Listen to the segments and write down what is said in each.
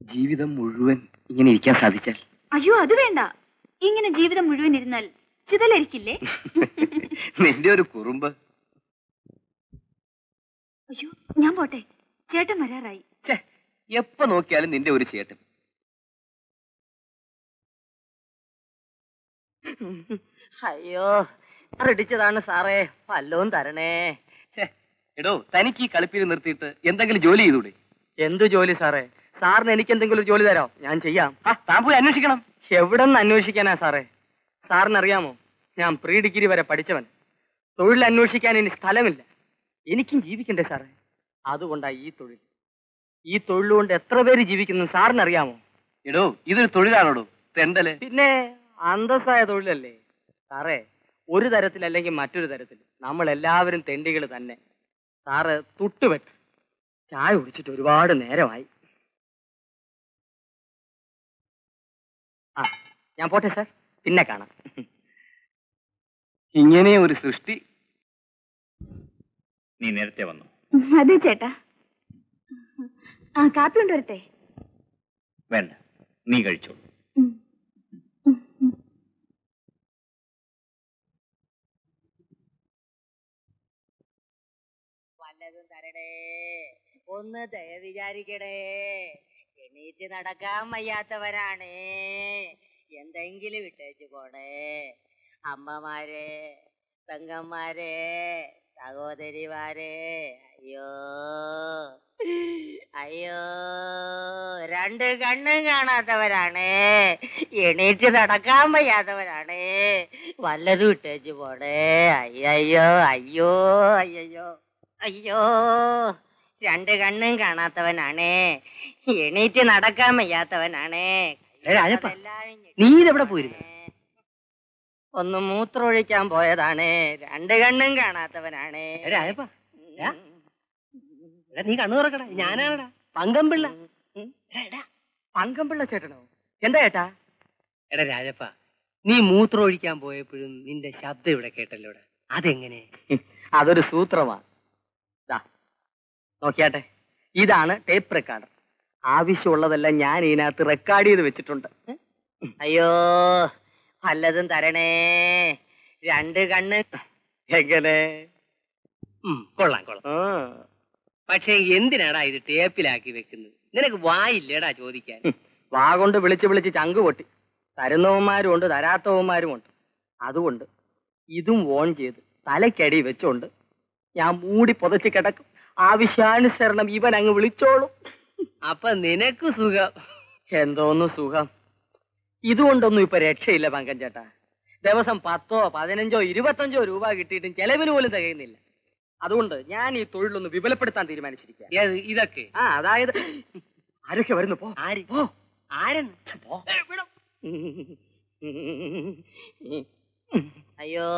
ജീവിതം മുഴുവൻ ഇങ്ങനെ ഇരിക്കാൻ സാധിച്ചാൽ? അയ്യോ അത് വേണ്ട. ഇങ്ങനെ ജീവിതം മുഴുവൻ ഇരുന്നാൽ ചിതലരിക്കില്ലേ? നിന്റെ ഒരു കുറുമ്പ്. അയ്യോ ഞാൻ പോട്ടെ, ചേട്ടൻ വരാറായി. എപ്പോ നോക്കിയാലും നിന്റെ ഒരു ചേട്ടൻ. അയ്യോ ഇടിച്ചതാണ് സാറേ, വല്ലവും തരണേ. എടോ, തനിക്ക് ഈ കളിപ്പീര് നിർത്തിയിട്ട് എന്തെങ്കിലും ജോലി ചെയ്തൂടെ? എന്തു ജോലി സാറേ? സാറിന് എനിക്ക് എന്തെങ്കിലും ഒരു ജോലി തരാം, ഞാൻ ചെയ്യാം. താൻ പോയി അന്വേഷിക്കണം. എവിടെ നിന്ന് അന്വേഷിക്കാനാ സാറേ? സാറിനറിയാമോ, ഞാൻ പ്രീ ഡിഗ്രി വരെ പഠിച്ചവൻ. തൊഴിൽ അന്വേഷിക്കാൻ ഇനി സ്ഥലമില്ല. എനിക്കും ജീവിക്കണ്ടേ സാറേ? അതുകൊണ്ടാ ഈ തൊഴിൽ. ഈ തൊഴിലുകൊണ്ട് എത്ര പേര് ജീവിക്കുന്നു സാറിനറിയാമോ? എടോ, ഇതൊരു തൊഴിലാണോടോ തെണ്ടല്? പിന്നെ അന്തസ്സായ തൊഴിലല്ലേ സാറേ. ഒരു തരത്തിലല്ലെങ്കിൽ മറ്റൊരു തരത്തിൽ നമ്മൾ എല്ലാവരും തെണ്ടികൾ തന്നെ. സാറ് തുട്ടുപെട്ട് ചായ കുടിച്ചിട്ട് ഒരുപാട് നേരമായി. ആ ഞാൻ പോട്ടെ സാർ, പിന്നെ കാണാം. ഇങ്ങനെ ഒരു സൃഷ്ടി. നീ നേരത്തെ വന്നു? അതെ ചേട്ടാ. കാപ്പി കൊണ്ടുവരട്ടെ? വേണ്ട, നീ കഴിച്ചോളൂ. വല്ലതും തരണേ, ഒന്ന് ദയ വിചാരിക്കണേ. എണീറ്റ് നടക്കാൻ വയ്യാത്തവരാണ്, എന്തെങ്കിലും വിട്ടേച്ചു പോണേ. അമ്മമാരെ, പെങ്ങന്മാരെ, സഹോദരിമാരെ, അയ്യോ അയ്യോ, രണ്ട് കണ്ണും കാണാത്തവരാണ്, എണീറ്റ് നടക്കാൻ വയ്യാത്തവരാണ്, വല്ലതും ഇട്ടേച്ചു പോണേ. അയ്യോ അയ്യോ അയ്യോ അയ്യോ, രണ്ട് കണ്ണും കാണാത്തവനാണ്, എണീറ്റ് നടക്കാൻ വയ്യാത്തവനാണ്. നീ ഇതെവിടെ പോയിരുന്നു? ഒന്ന് മൂത്രമൊഴിക്കാൻ പോയതാണ്, രണ്ട് കണ്ണും കാണാത്തവനാണ്. നീ കണ്ണു തുറക്കടാ, ഞാനാണടാ പങ്കംപിള്ള. പങ്കംപിള്ള ചേട്ടനോ? എന്താ ചേട്ടാ? എടാ രാജപ്പ, നീ മൂത്രം ഒഴിക്കാൻ പോയപ്പോഴും നിന്റെ ശബ്ദം ഇവിടെ കേട്ടല്ലോടാ, അതെങ്ങനെ? അതൊരു സൂത്രമാ. നോക്കിയാട്ടെ, ഇതാണ് ടേപ്പ് റെക്കോർഡർ. ആവശ്യമുള്ളതെല്ലാം ഞാൻ ഇതിനകത്ത് റെക്കോർഡ് ചെയ്ത് വെച്ചിട്ടുണ്ട്. അയ്യോ വല്ലതും തരണേ, രണ്ട് കണ്ണ്. എങ്ങനെ? കൊള്ളാം കൊള്ളാം. പക്ഷെ എന്തിനാടാ ഇത് ടേപ്പിലാക്കി വെക്കുന്നത്? നിനക്ക് വായില്ലേടാ ചോദിക്കാൻ? വാ കൊണ്ട് വിളിച്ച് വിളിച്ച് ചങ്ക് പൊട്ടി. തരുന്നവന്മാരും ഉണ്ട്, തരാത്തവന്മാരും ഉണ്ട്. അതുകൊണ്ട് ഇതും ഓൺ ചെയ്ത് തലയ്ക്കടി വെച്ചോണ്ട് ഞാൻ മൂടി പുതച്ച് കിടക്കും. ആവശ്യാനുസരണം ഇവൻ അങ്ങ് വിളിച്ചോളും. അപ്പൊ നിനക്ക് സുഖം. എന്തോന്ന് സുഖം? ഇതുകൊണ്ടൊന്നും ഇപ്പൊ രക്ഷയില്ല പങ്കൻ ചേട്ടാ. ദിവസം 10, 15, 25 രൂപ കിട്ടിയിട്ടും ചെലവിന് പോലും തികയുന്നില്ല. അതുകൊണ്ട് ഞാൻ ഈ തൊഴിലൊന്ന് വിപുലപ്പെടുത്താൻ തീരുമാനിച്ചിരിക്കുക. ഇതൊക്കെ അതായത് ആരൊക്കെ വരുന്നു? പോ. പോ. ആരെന്ന്? അയ്യോ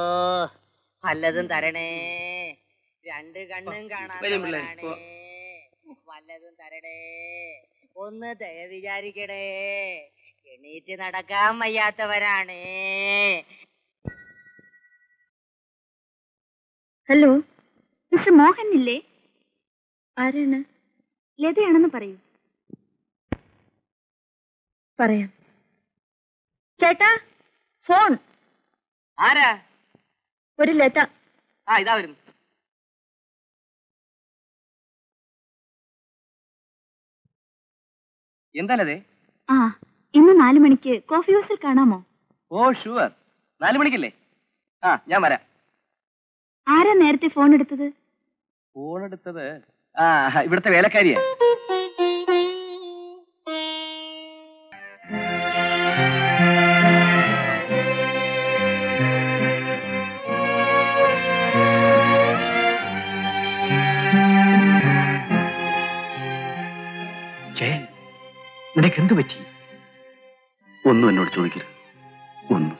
വല്ലതും തരണേ, രണ്ട് കണ്ണും കാണാൻ. വല്ലതും തരണേ, ഒന്ന് ദയ വിചാരിക്കണേ. എണീറ്റ് നടക്കാൻ വയ്യാത്തവരാണ്. ഹലോ, മിസ്റ്റർ മോഹൻ ഇല്ലേ? ആരാണ്? ലതയാണെന്ന് പറയൂ. പറയാം. ചേട്ടാ ഫോൺ. ആരാ? ഒരു ലത. ഇതാ വരുന്നു. എന്താണതേ? ഇന്ന് 4 മണിക്ക് കോഫി ഹൗസിൽ കാണാമോ? ഓ ഷുവർ, 4 മണിക്കല്ലേ? ഞാൻ വരാം. ആരാ നേരത്തെ ഫോൺ എടുത്തത്? ഫോൺ എടുത്തത് ഇവിടുത്തെ വേലക്കാരിയാ. ജയൻ, നിനക്ക് എന്ത് പറ്റി? ഒന്നും എന്നോട് ചോദിക്കരുത്, ഒന്നും.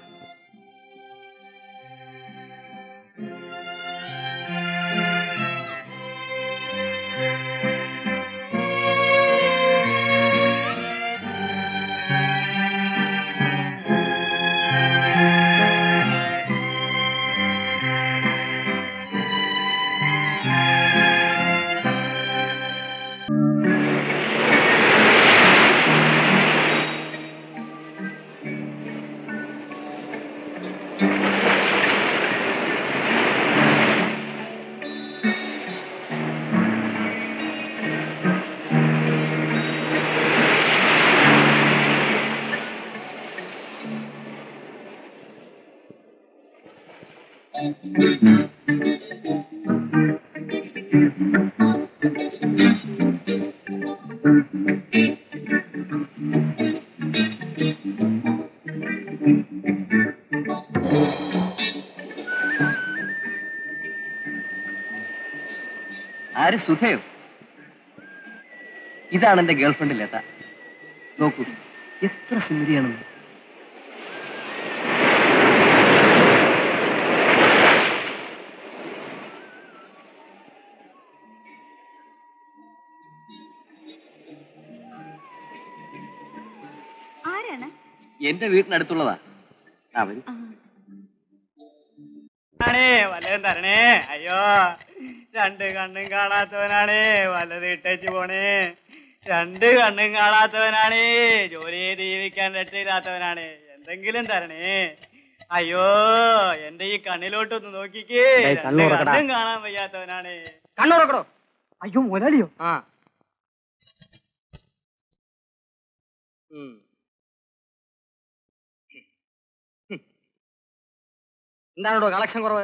ആര് സുധയോ? ഇതാണ് എന്റെ ഗേൾഫ്രണ്ട് ലത. നോക്കൂ എത്ര സുന്ദരിയാണെന്ന്. ആരാണ്? എന്റെ വീട്ടിനടുത്തുള്ളതാ. അവര് വല്ലതും തരണേ. അയ്യോ, രണ്ട് കണ്ണും കാണാത്തവനാണേ, വല്ലത് ഇട്ടേച്ച് പോണേ. രണ്ട് കണ്ണും കാണാത്തവനാണേ, ജോലി ചെയ്ത് ജീവിക്കാൻ രക്ഷയില്ലാത്തവനാണ്. എന്തെങ്കിലും തരണേ. അയ്യോ, എന്റെ ഈ കണ്ണിലോട്ടൊന്ന് നോക്കിക്കേ. രണ്ട് കണ്ണും കാണാൻ വയ്യാത്തവനാണ്. കണ്ണുറക്കടോ. അയ്യോ മുതലാളിയോ? ആ എന്താണോ കളക്ഷൻ കുറവ്?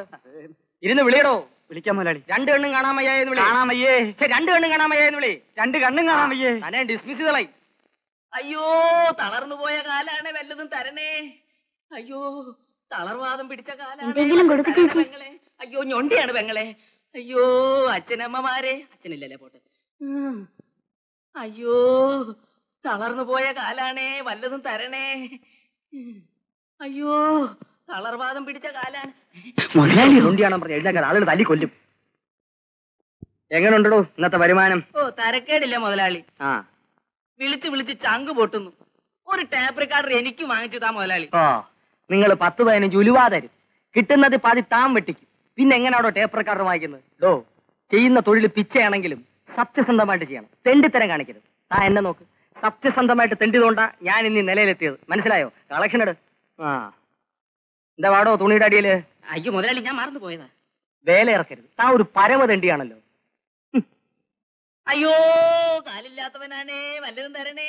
ഇരുന്ന് വിളിയടോ. വിളിക്കാൻ മുതലാളി. രണ്ട് കണ്ണും കാണാൻ വയ്യാന്ന് വിളി. കാണാൻ വയ്യേ. രണ്ട് കണ്ണും കാണാൻ വയ്യാന്ന് വിളി. രണ്ട് കണ്ണും കാണാൻ വയ്യേ. തന്നെ ഡിസ്മിസ് ചെയ്തളായി. അയ്യോ തളർന്നു പോയ കാലാണ്, വല്ലതും തരണേ. അയ്യോ തളർവാദം പിടിച്ച കാലാണ്. എന്തെങ്കിലും കൊടുക്ക് ചേച്ചി. പെങ്ങളെ. അയ്യോ ഞൊണ്ടിയാണ് പെങ്ങളെ. അയ്യോ അച്ഛനമ്മമാരെ. അച്ഛനില്ലല്ലേ പോട്ടെ. അയ്യോ തളർന്നു പോയ കാലാണേ, വല്ലതും തരണേ. അയ്യോ തളർവാദം പിടിച്ച കാലാണ്. മുതലാളി കൊണ്ടിയാണെന്ന് പറഞ്ഞ എഴുതാക്കാൻ ആളുകൾ തല്ലിക്കൊല്ലും. എങ്ങനെയുണ്ടോ ഇന്നത്തെ വരുമാനം? ഓ തരക്കേടില്ല മുതലാളി. ആ വിളിച്ച് വിളിച്ച് ചങ്ക് പൊട്ടുന്നു. ഒരു ടാപ്പ് റെക്കോർഡർ എനിക്ക് വാങ്ങിച്ചു താ മുതലാളി. ഓ നിങ്ങൾ 10-15 ഉലുവാ തരും, കിട്ടുന്നത് പാതി താൻ വെട്ടിക്കും. പിന്നെ എങ്ങനെയാണോ ടേപ്പ് റെക്കോർഡർ വാങ്ങിക്കുന്നത്? ഡോ, ചെയ്യുന്ന തൊഴിൽ പിച്ചയാണെങ്കിലും സത്യസന്ധമായിട്ട് ചെയ്യണം, തെണ്ടിത്തരം കാണിക്കരുത്. താ എന്നെ നോക്ക്, സത്യസന്ധമായിട്ട് തെണ്ടിയതുകൊണ്ടാ ഞാൻ ഇന്ന് ഈ നിലയിലെത്തിയത്. മനസ്സിലായോ? കളക്ഷൻ എടു. ആ എന്താ വാടോ തുണിയുടെ അടിയില്? അയ്യോ മുതലാളി ഞാൻ മറന്നു പോയതാ. വേല ഇറക്കരുത്, താ ഒരു പരമ തെണ്ടിയാണല്ലോ. അയ്യോ കാലില്ലാത്തവനാണേ, വല്ലതും തരണേ.